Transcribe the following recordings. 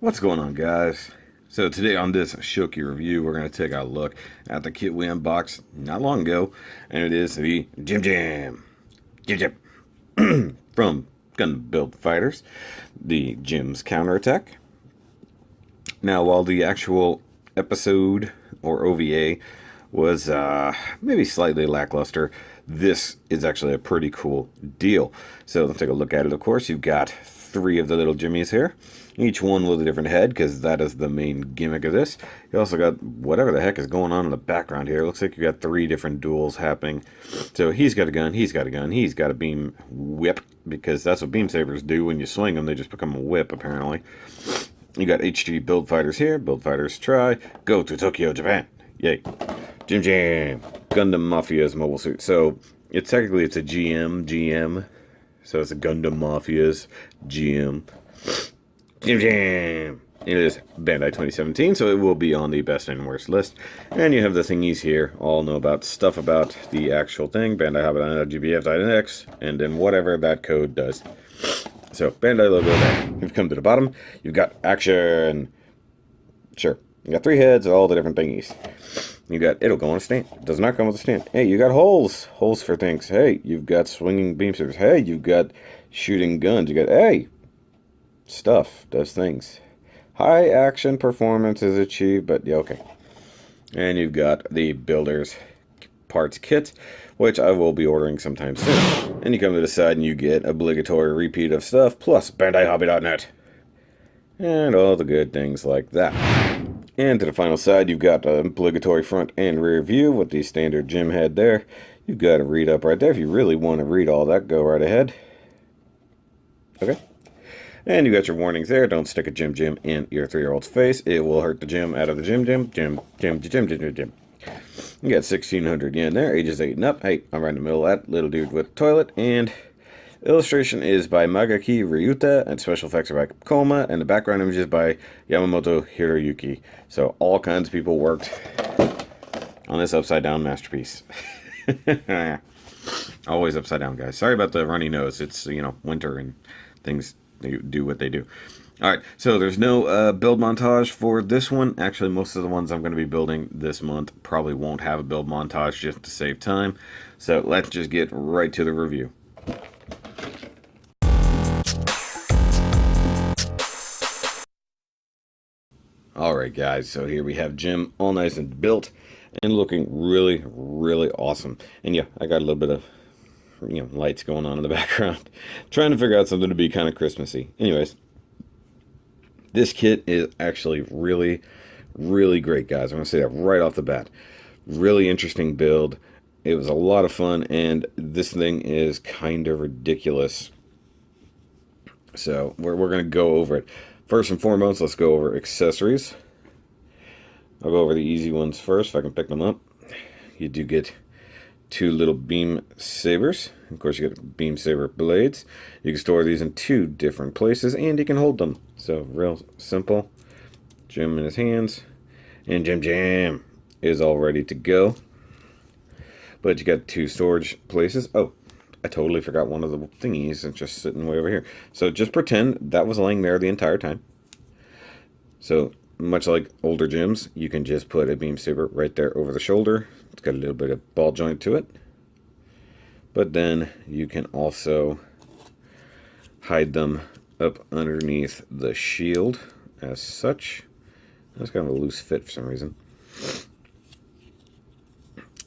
What's going on, guys? So today on this SHOKY review, we're going to take a look at the kit we unboxed not long ago, and it is the Jim from Gun Build Fighters, the Jim's Counterattack. Now, while the actual episode or OVA was maybe slightly lackluster, this is actually a pretty cool deal. So let's take a look at it. Of course, you've got 3 of the little Jimmies here, each one with a different head, because that is the main gimmick of this. You also got whatever the heck is going on in the background here. It looks like you got 3 different duels happening. So he's got a gun, he's got a gun, he's got a beam whip, because that's what beam sabers do. When you swing them, they just become a whip, apparently. You got HG Build Fighters here. Build Fighters try. Go to Tokyo, Japan. Yay. Jim Jam. Gundam Mafia's mobile suit. So, it's a GM. So, it's a Gundam Mafia's GM. Jim Jam. It is Bandai 2017, so it will be on the best and worst list. And you have the thingies here. All know about stuff about the actual thing. Bandai Hobbit on HGBF.NX. And then whatever that code does. So, Bandai logo there. You've come to the bottom. You've got action. Sure. You got 3 heads, all the different thingies. You got, it'll go on a stand. It does not come with a stand. Hey, you got holes. Holes for things. Hey, you've got swinging beam sabers. Hey, you've got shooting guns. You got, hey, stuff does things. High action performance is achieved, but yeah, okay. And you've got the builder's parts kit, which I will be ordering sometime soon. And you come to the side and you get obligatory repeat of stuff, plus BandaiHobby.net. And all the good things like that. And to the final side, you've got an obligatory front and rear view with the standard Jim head there. You've got a read up right there. If you really want to read all that, go right ahead. Okay. And you got your warnings there. Don't stick a Jim in your 3-year-old's face. It will hurt the Jim out of the Jim. You got 1,600 yen there, ages 8 and up. Hey, I'm right in the middle of that. Little dude with toilet. And illustration is by Magaki Ryuta, and special effects are by Koma, and the background image is by Yamamoto Hiroyuki. So all kinds of people worked on this upside down masterpiece. Always upside down, guys. Sorry about the runny nose. It's, you know, winter and things do what they do. Alright, so there's no build montage for this one. Actually, most of the ones I'm going to be building this month probably won't have a build montage just to save time. So let's just get right to the review. Alright guys, so here we have Jim all nice and built and looking really, really awesome. And yeah, I got a little bit of, you know, lights going on in the background. Trying to figure out something to be kind of Christmassy. Anyways, this kit is actually really, really great, guys. I'm going to say that right off the bat. Really interesting build. It was a lot of fun, and this thing is kind of ridiculous. So we're going to go over it. First and foremost, let's go over accessories. I'll go over the easy ones first, if I can pick them up. You do get 2 little beam sabers. Of course, you get beam saber blades. You can store these in 2 different places, and you can hold them. So, real simple. Jim in his hands. And Jim is all ready to go. But you got 2 storage places. Oh, I totally forgot one of the thingies. It's just sitting way over here. So, just pretend that was laying there the entire time. So, much like older Jims, you can just put a beam saber right there over the shoulder. It's got a little bit of ball joint to it. But then you can also hide them up underneath the shield as such. That's kind of a loose fit for some reason.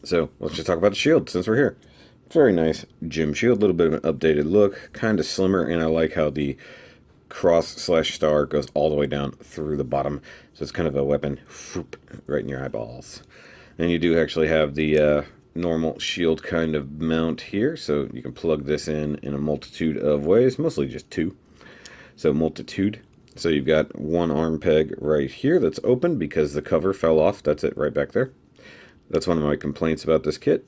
So let's just talk about the shield since we're here. Very nice Jim shield, a little bit of an updated look, kind of slimmer, and I like how the cross/star goes all the way down through the bottom. So it's kind of a weapon right in your eyeballs. And you do actually have the normal shield kind of mount here, so you can plug this in a multitude of ways, mostly just 2. So multitude. So you've got 1 arm peg right here that's open because the cover fell off. That's it right back there. That's one of my complaints about this kit.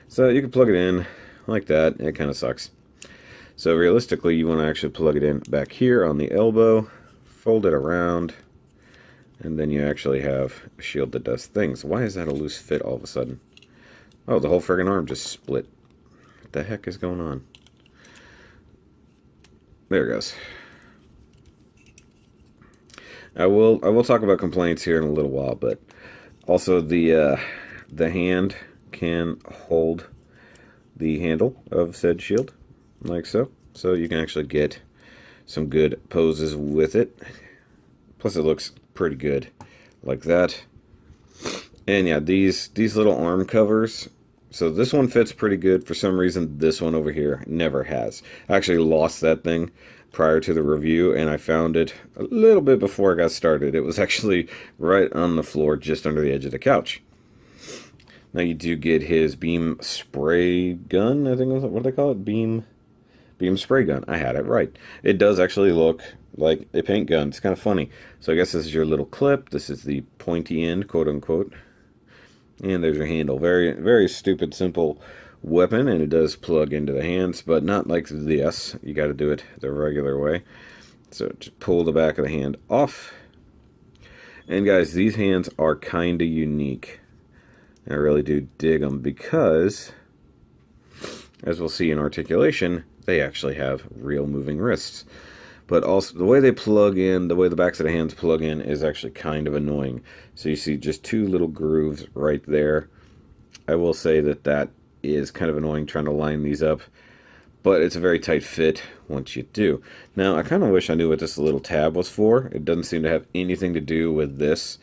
So you can plug it in like that. It kind of sucks. So realistically, you want to actually plug it in back here on the elbow, fold it around, and then you actually have a shield that does things. Why is that a loose fit all of a sudden? Oh, the whole friggin' arm just split. What the heck is going on? There it goes. I will talk about complaints here in a little while, but also the hand can hold the handle of said shield, like so. So you can actually get some good poses with it. Plus it looks pretty good, like that. And yeah, these little arm covers. So this one fits pretty good. For some reason, this one over here never has. I actually lost that thing prior to the review, and I found it a little bit before I got started. It was actually right on the floor, just under the edge of the couch. Now you do get his beam spray gun, I think that's what they call it, beam spray gun. I had it right. It does actually look like a paint gun. It's kind of funny. So I guess this is your little clip. This is the pointy end, quote unquote. And there's your handle. Very, very stupid, simple weapon, and it does plug into the hands, but not like this. You got to do it the regular way. So just pull the back of the hand off. And guys, these hands are kind of unique. I really do dig them because, as we'll see in Articulation, they actually have real moving wrists. But also, the way they plug in, the way the backs of the hands plug in is actually kind of annoying. So you see just two little grooves right there. I will say that that is kind of annoying trying to line these up. But it's a very tight fit once you do. Now, I kind of wish I knew what this little tab was for. It doesn't seem to have anything to do with this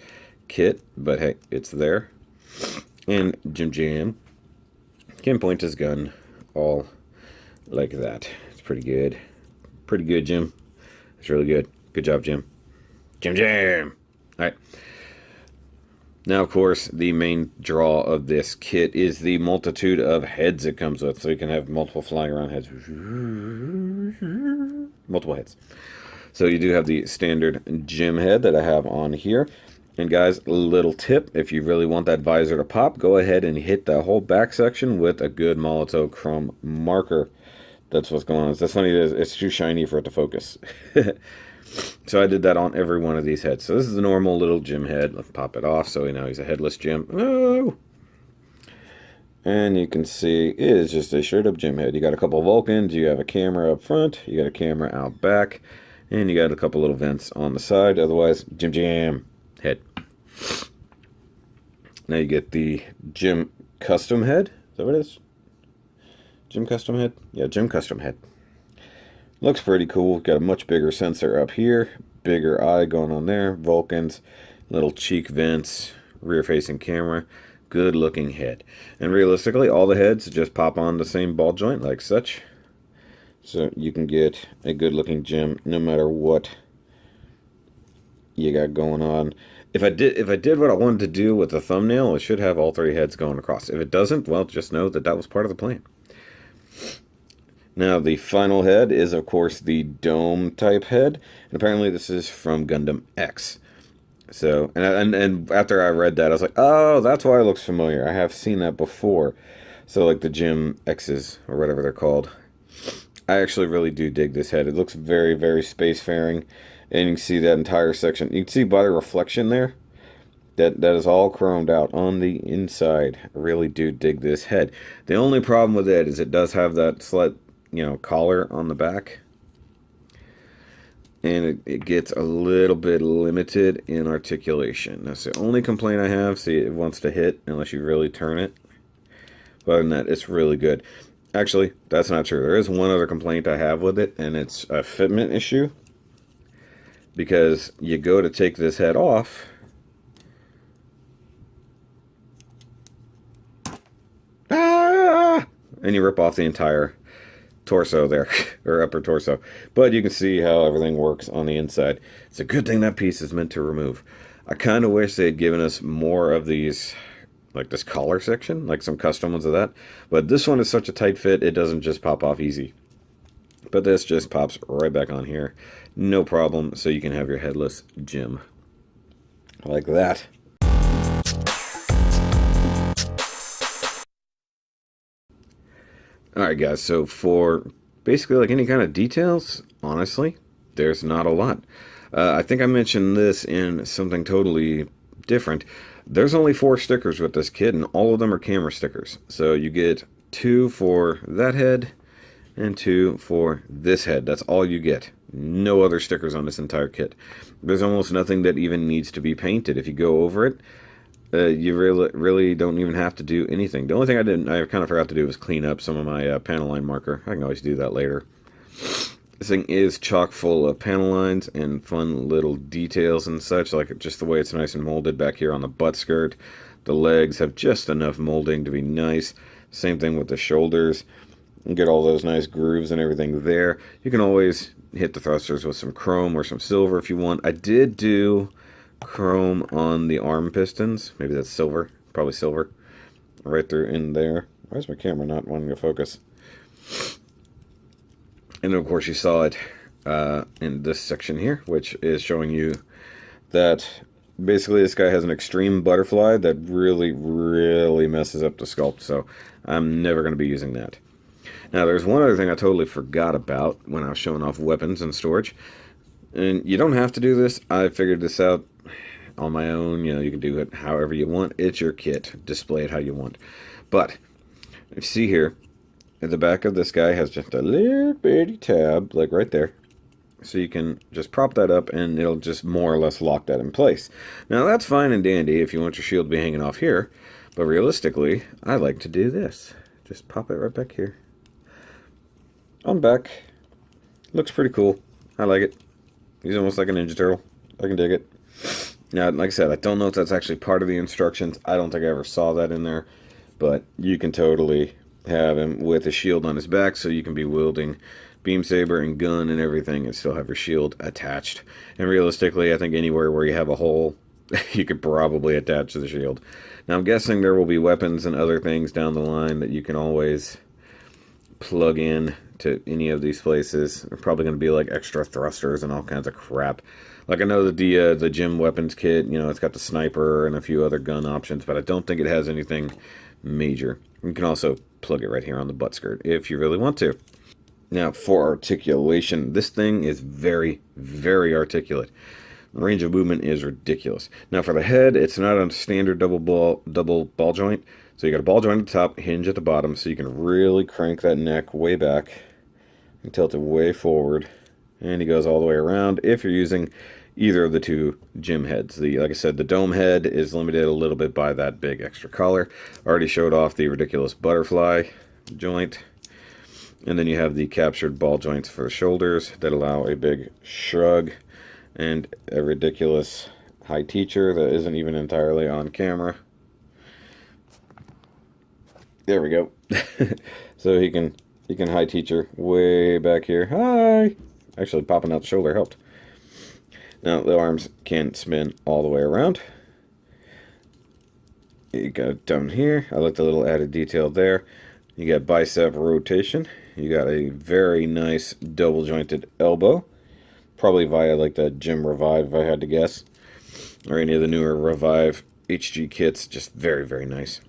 kit. But hey, it's there. And Jim can point his gun all like that. It's pretty good. Pretty good, Jim. It's really good. Good job, Jim. Jim! Alright. Now, of course, the main draw of this kit is the multitude of heads it comes with. So you can have multiple flying around heads. Multiple heads. So you do have the standard Jim head that I have on here. And guys, a little tip. If you really want that visor to pop, go ahead and hit that whole back section with a good Molotov chrome marker. That's what's going on. That's funny. It's too shiny for it to focus. So I did that on every one of these heads. So this is the normal little Jim head. Let's pop it off so we know he's a headless Jim. Oh! And you can see it is just a straight up Jim head. You got a couple Vulcans. You have a camera up front. You got a camera out back. And you got a couple little vents on the side. Otherwise, Jim head. Now you get the Jim custom head. Is that what it is? Jim custom head? Yeah, Jim custom head. Looks pretty cool. Got a much bigger sensor up here. Bigger eye going on there. Vulcans. Little cheek vents. Rear facing camera. Good looking head. And realistically, all the heads just pop on the same ball joint like such. So you can get a good looking Jim no matter what you got going on. If I did what I wanted to do with the thumbnail, it should have all three heads going across. If it doesn't, well, just know that that was part of the plan. Now, the final head is, of course, the dome type head. And apparently this is from Gundam X. So, and after I read that, I was like, oh, that's why it looks familiar. I have seen that before. So, like the Jim X's, or whatever they're called. I actually really do dig this head. It looks very, very spacefaring. And you can see that entire section. You can see by the reflection there, that is all chromed out on the inside. I really do dig this head. The only problem with it is it does have that slight, collar on the back. And it gets a little bit limited in articulation. That's the only complaint I have. See, it wants to hit unless you really turn it. But other than that, it's really good. Actually, that's not true. There is one other complaint I have with it, and it's a fitment issue. Because you go to take this head off, and you rip off the entire torso there, or upper torso. But you can see how everything works on the inside. It's a good thing that piece is meant to remove. I kind of wish they had given us more of these, like this collar section, like some custom ones of that. But this one is such a tight fit, it doesn't just pop off easy. But this just pops right back on here. No problem. So you can have your headless Jim. Like that. Alright guys, so for basically like any kind of details, honestly, there's not a lot. I think I mentioned this in something totally different. There's only 4 stickers with this kit, and all of them are camera stickers. So you get 2 for that head, and 2 for this head. That's all you get. No other stickers on this entire kit. There's almost nothing that even needs to be painted. If you go over it, you really don't even have to do anything. The only thing I kind of forgot to do was clean up some of my panel line marker. I can always do that later. This thing is chock full of panel lines and fun little details and such, like just the way it's nice and molded back here on the butt skirt. The legs have just enough molding to be nice. Same thing with the shoulders. You get all those nice grooves and everything there. You can always hit the thrusters with some chrome or some silver if you want. I did do chrome on the arm pistons. Maybe that's silver. Probably silver. Right there in there. Why is my camera not wanting to focus? And of course you saw it in this section here, which is showing you that basically this guy has an extreme butterfly that really messes up the sculpt. So I'm never going to be using that. Now there's one other thing I totally forgot about when I was showing off weapons and storage. And you don't have to do this. I figured this out on my own. You know, you can do it however you want. It's your kit. Display it how you want. But if you see here, at the back of this guy has just a little bitty tab, like right there. So you can just prop that up and it'll just more or less lock that in place. Now that's fine and dandy if you want your shield to be hanging off here. But realistically, I like to do this. Just pop it right back here. On back. Looks pretty cool. I like it. He's almost like a Ninja Turtle. I can dig it. Now, like I said, I don't know if that's actually part of the instructions. I don't think I ever saw that in there. But you can totally have him with a shield on his back, so you can be wielding beam saber and gun and everything and still have your shield attached. And realistically, I think anywhere where you have a hole, you could probably attach to the shield. Now, I'm guessing there will be weapons and other things down the line that you can always plug in to any of these places. They're probably going to be like extra thrusters and all kinds of crap. Like I know that the gym weapons kit, you know, it's got the sniper and a few other gun options, but I don't think it has anything major. You can also plug it right here on the butt skirt if you really want to. Now for articulation, this thing is very articulate. The range of movement is ridiculous. Now for the head, it's not a standard double ball joint. So you got a ball joint at the top, hinge at the bottom, so you can really crank that neck way back and tilt it way forward. And he goes all the way around if you're using either of the two gym heads. Like I said, the dome head is limited a little bit by that big extra collar. Already showed off the ridiculous butterfly joint. And then you have the captured ball joints for the shoulders that allow a big shrug and a ridiculous high teacher that isn't even entirely on camera. There we go. So he can high teacher way back here. Hi! Actually, popping out the shoulder helped. Now, the arms can spin all the way around. You got it down here. I like the little added detail there. You got bicep rotation. You got a very nice double jointed elbow. Probably via like the Gym Revive, if I had to guess. Or any of the newer Revive HG kits. Just very nice.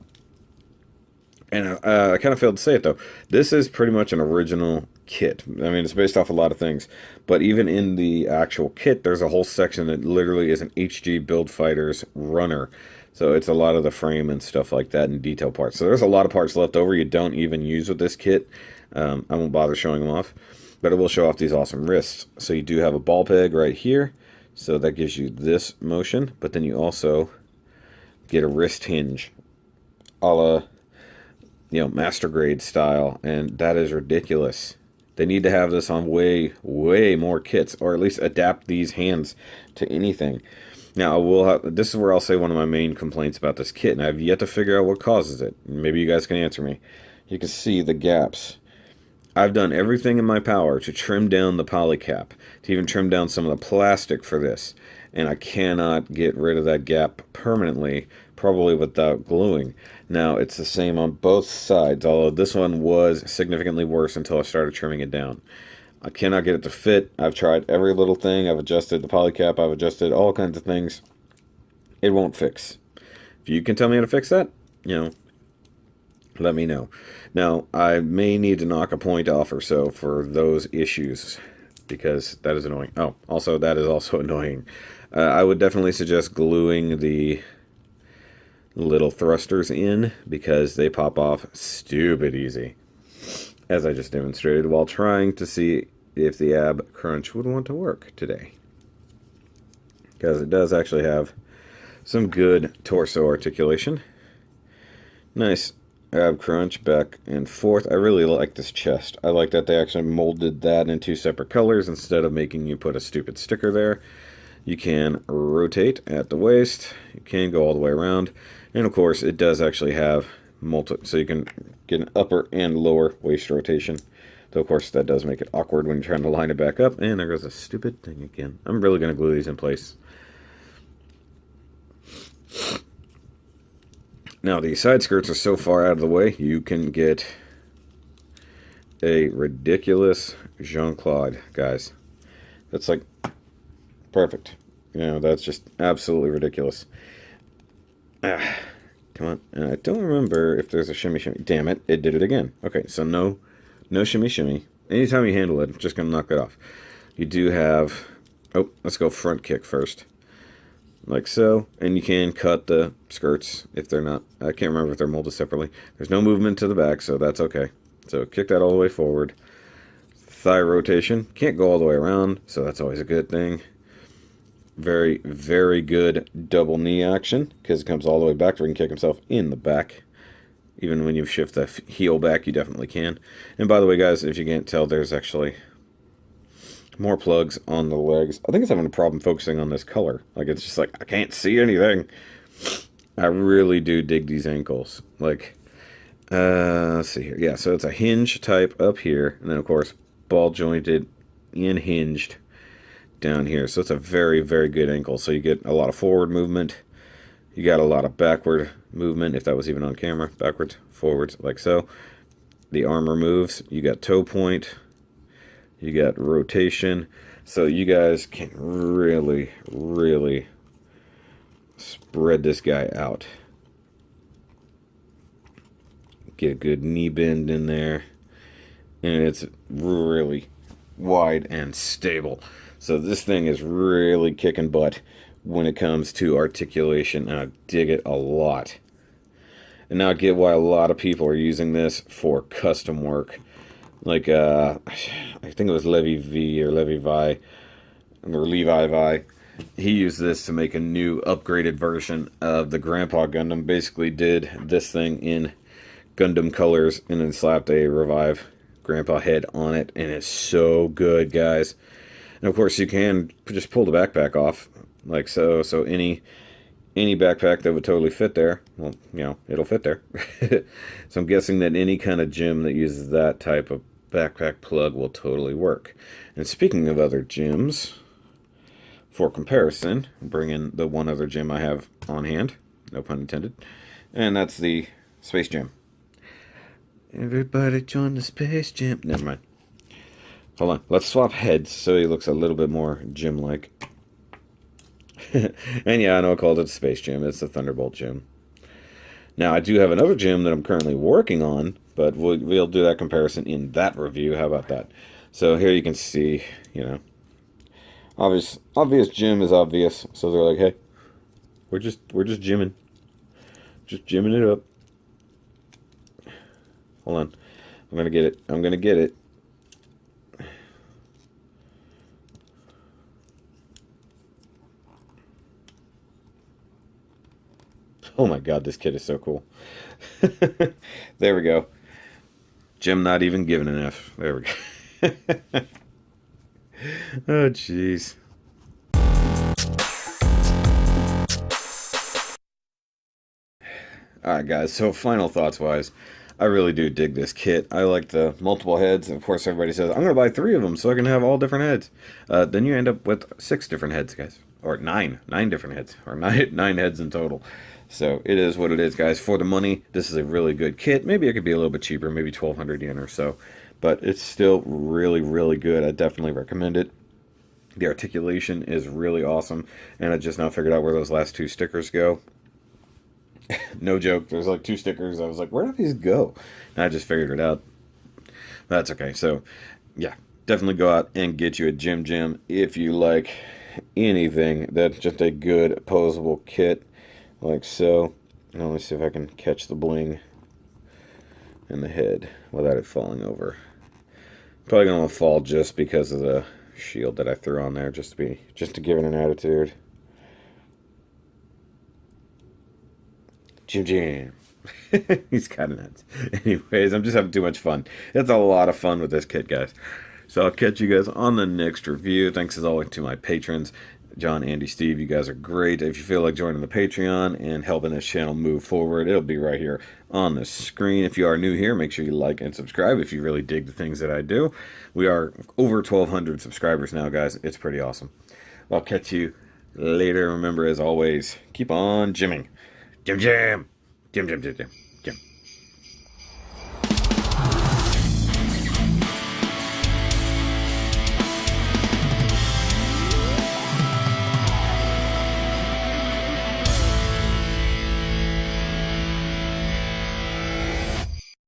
And I kind of failed to say it, though. This is pretty much an original kit. I mean, it's based off a lot of things. But even in the actual kit, there's a whole section that literally is an HG Build Fighters runner. So it's a lot of the frame and stuff like that and detail parts. So there's a lot of parts left over you don't even use with this kit. I won't bother showing them off. But it will show off these awesome wrists. So you do have a ball peg right here. So that gives you this motion. But then you also get a wrist hinge a la, you know, master grade style, and that is ridiculous. They need to have this on way more kits, or at least adapt these hands to anything. Now, this is where I'll say one of my main complaints about this kit, and I've yet to figure out what causes it. Maybe you guys can answer me. You can see the gaps. I've done everything in my power to trim down the poly cap, to even trim down some of the plastic for this, and I cannot get rid of that gap permanently, probably without gluing. Now, it's the same on both sides, although this one was significantly worse until I started trimming it down. I cannot get it to fit. I've tried every little thing. I've adjusted the poly cap. I've adjusted all kinds of things. It won't fix. If you can tell me how to fix that, you know, let me know. Now, I may need to knock a point off or so for those issues, because that is annoying. Oh, also, that is also annoying. I would definitely suggest gluing the little thrusters in, because they pop off stupid easy, as I just demonstrated while trying to see if the ab crunch would want to work today. Because it does actually have some good torso articulation. Nice ab crunch back and forth. I really like this chest. I like that they actually molded that in two separate colors instead of making you put a stupid sticker there. You can rotate at the waist. You can go all the way around. And of course, it does actually have so you can get an upper and lower waist rotation. Though of course, that does make it awkward when you're trying to line it back up. And there goes a stupid thing again. I'm really going to glue these in place. Now, the side skirts are so far out of the way, you can get a ridiculous Jean-Claude, guys. That's like perfect. You know, that's just absolutely ridiculous. Come on. I don't remember if there's a shimmy shimmy. Damn it, it did it again. Okay, so no shimmy shimmy. Anytime you handle it, it's just going to knock it off. You do have... Oh, let's go front kick first. Like so, and you can cut the skirts if they're not, I can't remember if they're molded separately. There's no movement to the back, so that's okay. So kick that all the way forward. Thigh rotation, can't go all the way around, so that's always a good thing. Very, very good double knee action, because it comes all the way back, so he can kick himself in the back. Even when you shift the heel back, you definitely can. And by the way, guys, if you can't tell, there's actually more plugs on the legs. I think it's having a problem focusing on this color. Like, it's just like, I can't see anything. I really do dig these ankles. Like, let's see here. Yeah, so it's a hinge type up here. And then, of course, ball jointed and hinged down here. So it's a very, very good ankle. So you get a lot of forward movement. You got a lot of backward movement, if that was even on camera. Backwards, forwards, like so. The armor moves. You got toe point. You got rotation, so you guys can really, really spread this guy out. Get a good knee bend in there, and it's really wide and stable. So this thing is really kicking butt when it comes to articulation, and I dig it a lot. And now I get why a lot of people are using this for custom work. Like, I think it was Levi V or Levi Vi, or Levi Vi. He used this to make a new upgraded version of the Grandpa Gundam. Basically did this thing in Gundam colors and then slapped a Revive Grandpa head on it. And it's so good, guys. And of course, you can just pull the backpack off, like so. So any backpack that would totally fit there, well, you know, it'll fit there. So I'm guessing that any kind of gym that uses that type of backpack plug will totally work. And speaking of other gyms, for comparison, I'll bring in the one other gym I have on hand, no pun intended, and that's the Space Gym. Everybody join the Space Gym. Never mind. Hold on, let's swap heads so he looks a little bit more gym-like. And yeah, I know I called it the Space Gym. It's the Thunderbolt Gym. Now, I do have another gym that I'm currently working on, but we'll do that comparison in that review. How about that? So here you can see, you know, obvious gym is obvious. So they're like, hey, we're just gymming. Just gymming it up. Hold on. I'm going to get it. I'm going to get it. Oh my god, this kid is so cool. There we go. Jim not even giving an F. There we go. Oh, jeez. Alright, guys, so final thoughts-wise, I really do dig this kit. I like the multiple heads. Of course, everybody says, I'm going to buy 3 of them so I can have all different heads. Then you end up with 6 different heads, guys. Or 9 different heads. Or 9 heads in total. So it is what it is, guys. For the money, this is a really good kit. Maybe it could be a little bit cheaper, maybe 1,200 yen or so. But it's still really, really good. I definitely recommend it. The articulation is really awesome. And I just now figured out where those last 2 stickers go. No joke. There's like 2 stickers. I was like, where do these go? And I just figured it out. That's okay. So, yeah. Definitely go out and get you a gym if you like anything that's just a good posable kit. Like so. Now let's see if I can catch the bling in the head without it falling over. Probably gonna fall just because of the shield that I threw on there, just to give it an attitude. Jim Jam. He's kind of nuts. Anyways, I'm just having too much fun. It's a lot of fun with this kit, guys. So I'll catch you guys on the next review. Thanks as always to my patrons, John, Andy, Steve. You guys are great. If you feel like joining the Patreon and helping this channel move forward, it'll be right here on the screen. If you are new here, make sure you like and subscribe if you really dig the things that I do. We are over 1,200 subscribers now, guys. It's pretty awesome. I'll catch you later. Remember, as always, keep on jimming. Jim, jam. Jim, jim, jim, jim.